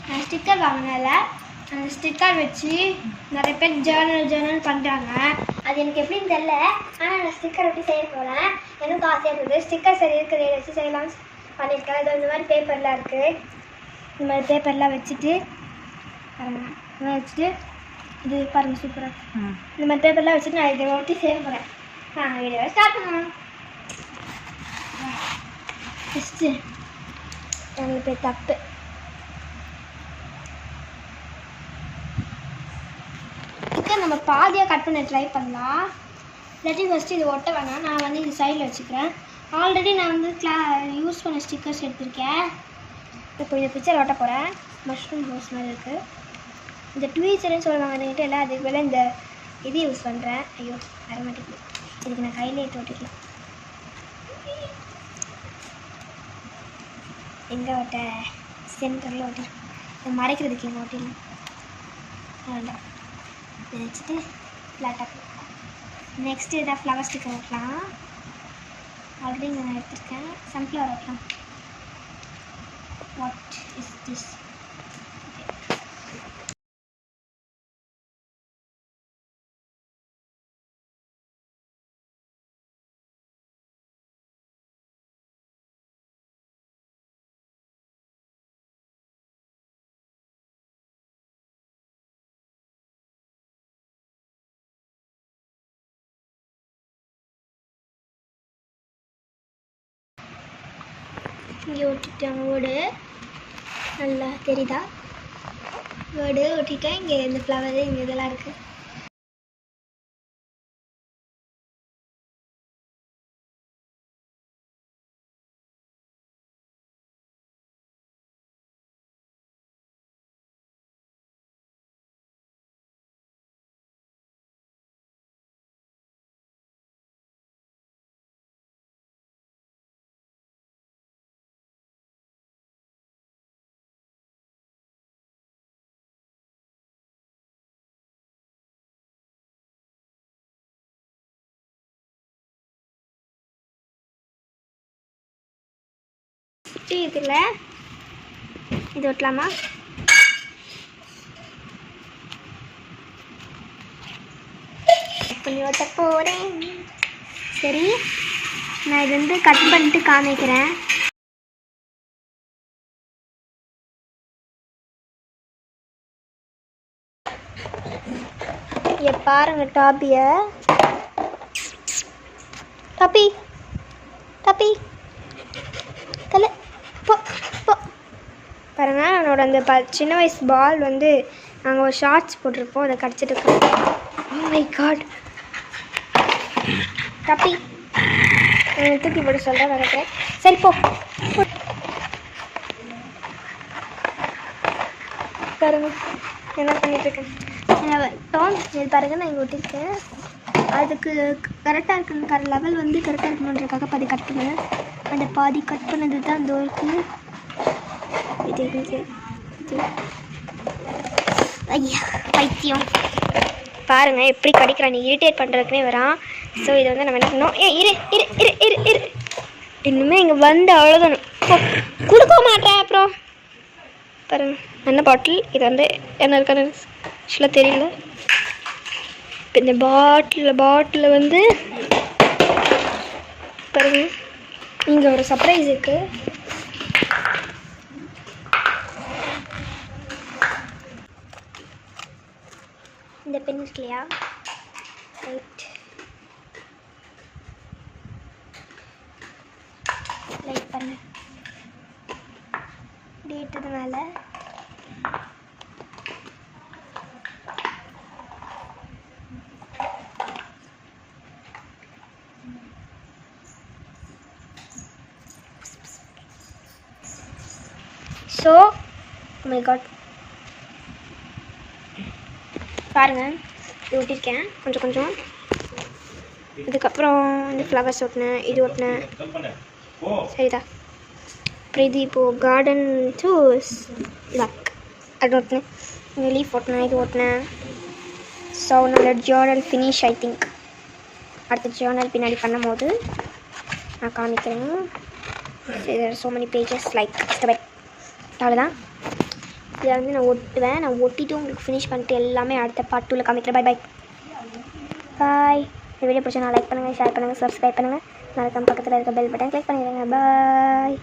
நான் ஸ்டிக்கர் வாங்கினால அந்த ஸ்டிக்கர் வச்சு நிறைய பேர் ஜேர்னல் பண்ணுறாங்க. அது எனக்கு எப்படின்னு தெரியல. ஆனால் நான் ஸ்டிக்கர் எப்படி செய்ய போகிறேன். எனக்கு ஆசையாக இருக்குது. ஸ்டிக்கர் சரி இருக்கிறத வச்சு செய்யலாம்னு பண்ணியிருக்கேன். இது இந்த மாதிரி பேப்பர்லாம் இருக்குது. இந்த மாதிரி பேப்பர்லாம் வச்சுட்டு இது பாருங்கள் சூப்பராக. இந்த மாதிரி பேப்பர்லாம் வச்சுட்டு நான் இதை ஒட்டி செய்ய போகிறேன். நாங்கள் வீடியோ ஸ்டார்ட் பண்ணலாம். ஃபஸ்ட்டு நம்மளுக்கு தப்பு நம்ம பாதியாக கட் பண்ண ட்ரை பண்ணலாம். இல்லாட்டி ஃபஸ்ட்டு இது ஒட்ட வேணாம். நான் வந்து இது சைடில் வச்சுக்கிறேன். ஆல்ரெடி நான் வந்து யூஸ் பண்ண ஸ்டிக்கர்ஸ் எடுத்திருக்கேன். இப்போ இந்த பிக்சர் ஒட்ட போகிறேன். மஷ்ரூம் ரோஸ் மாதிரி இருக்குது. இந்த ட்வீச்சர்னு சொல்லுவாங்க என்கிட்ட இல்லை. அதுக்கு மேலே இந்த இது யூஸ் பண்ணுறேன். ஐயோ வர மாட்டேங்குது. இதுக்கு நான் கையிலே எடுத்து ஒட்டிக்கலாம். எங்கே ஒட்ட சென்டரில் ஒட்டிருக்கேன். இதை மறைக்கிறதுக்கு எங்கே ஒட்டிடலாம் வேண்டாம். இதை வச்சுட்டு ஃப்ளாட்டாக நெக்ஸ்ட்டு இதை ஃப்ளவர் ஸ்டிக்கர் வைக்கலாம். ஆல்ரெடி இங்கே நான் எடுத்துருக்கேன். சன்ஃப்ளவர் வைக்கலாம். What is this? இங்கே ஒட்டிட்டேன். வேர்டு நல்லா தெரியுதா? வேர்டு ஒட்டிட்டேன். இங்கே இந்த ஃப்ளவரு இங்கே இதெல்லாம் இருக்குது. இதில் இது ஒட்டலாமா? பண்ணி ஒட்ட போகிறேன். சரி, நான் இது வந்து கட் பண்ணிட்டு காமிக்கிறேன். இங்கே பாருங்க டாபியை. டாப்பி டாப்பி தலை பாருங்க. என்னோட அந்த சின்ன வயசு பால் வந்து நாங்கள் ஒரு ஷார்ட்ஸ் போட்டிருப்போம். அதை கடிச்சிட்டு இருக்கோம். Oh my God. டாப்பி தூக்கி போட்டு சொல்கிறேன் நினைக்கிறேன். சரி போ. பாருங்க என்ன பண்ணிட்டுருக்கேன். இது பாருங்க நான் இங்கே ஒட்டிருக்கேன். அதுக்கு கரெக்டாக இருக்குன்னு லெவல் வந்து கரெக்டாக இருக்கணுன்றதுக்காக பாதி கட் பண்ணுவேன். அந்த பாதி கட் பண்ணது தான் இந்த இருக்குது. இது ஐயா பைத்தியம் பாருங்கள் எப்படி கடிக்கிறான். நீ இரிட்டேட் பண்ணுறதுக்குனே வரான். ஸோ இதை வந்து நம்ம என்ன பண்ணோம். இரு இரு இரு இரு இரு இன்னுமே இங்கே வந்து அவ்வளோதான் கொடுக்க மாட்டேன். அப்புறம் பாருங்க என்ன பாட்டில். இது வந்து என்ன இருக்கான்னு ஆக்சுவலாக தெரியல. இப்போ இந்த பாட்டில் வந்து பாருங்க இங்கே ஒரு சர்ப்ரைஸ் இருக்குது. இந்த பென் இருக்கு இல்லையா? ரைட் லைட் பண்ணு டேட்டதுனால ஸோ மை காட் பாருங்கள் இது ஒட்டியிருக்கேன் கொஞ்சம். இதுக்கப்புறம் இந்த ஃப்ளவர்ஸ் ஒட்டினேன். இது ஒட்டினேன். சரிதா. அப்புறம் இது இப்போது கார்டன் டு லக் அது ஒட்டினேன். இந்த லீஃப் ஒட்டினேன். இது ஒட்டினேன். ஸோ என்னோட ஜேர்னல் ஃபினிஷ். ஐ திங்க் அடுத்த ஜேர்னல் பின்னாடி பண்ணும் போது நான் காமிக்கிறேன். ஸோ மெனி பேஜஸ் லைக் அவ்வளோதான். இதை வந்து நான் ஒட்டுவேன். நான் ஒட்டிட்டு உங்களுக்கு ஃபினிஷ் பண்ணிட்டு எல்லாமே அடுத்த பார்ட் 2ல காமிக்கிறேன். Bye bye. இந்த வீடியோ பிடிச்சா நான் லைக் பண்ணுங்கள், ஷேர் பண்ணுங்கள், சப்ஸ்கிரைப் பண்ணுங்கள். மறக்காம பக்கத்தில் இருக்க பெல் பட்டன் கிளிக் பண்ணிடுங்க. பாய்.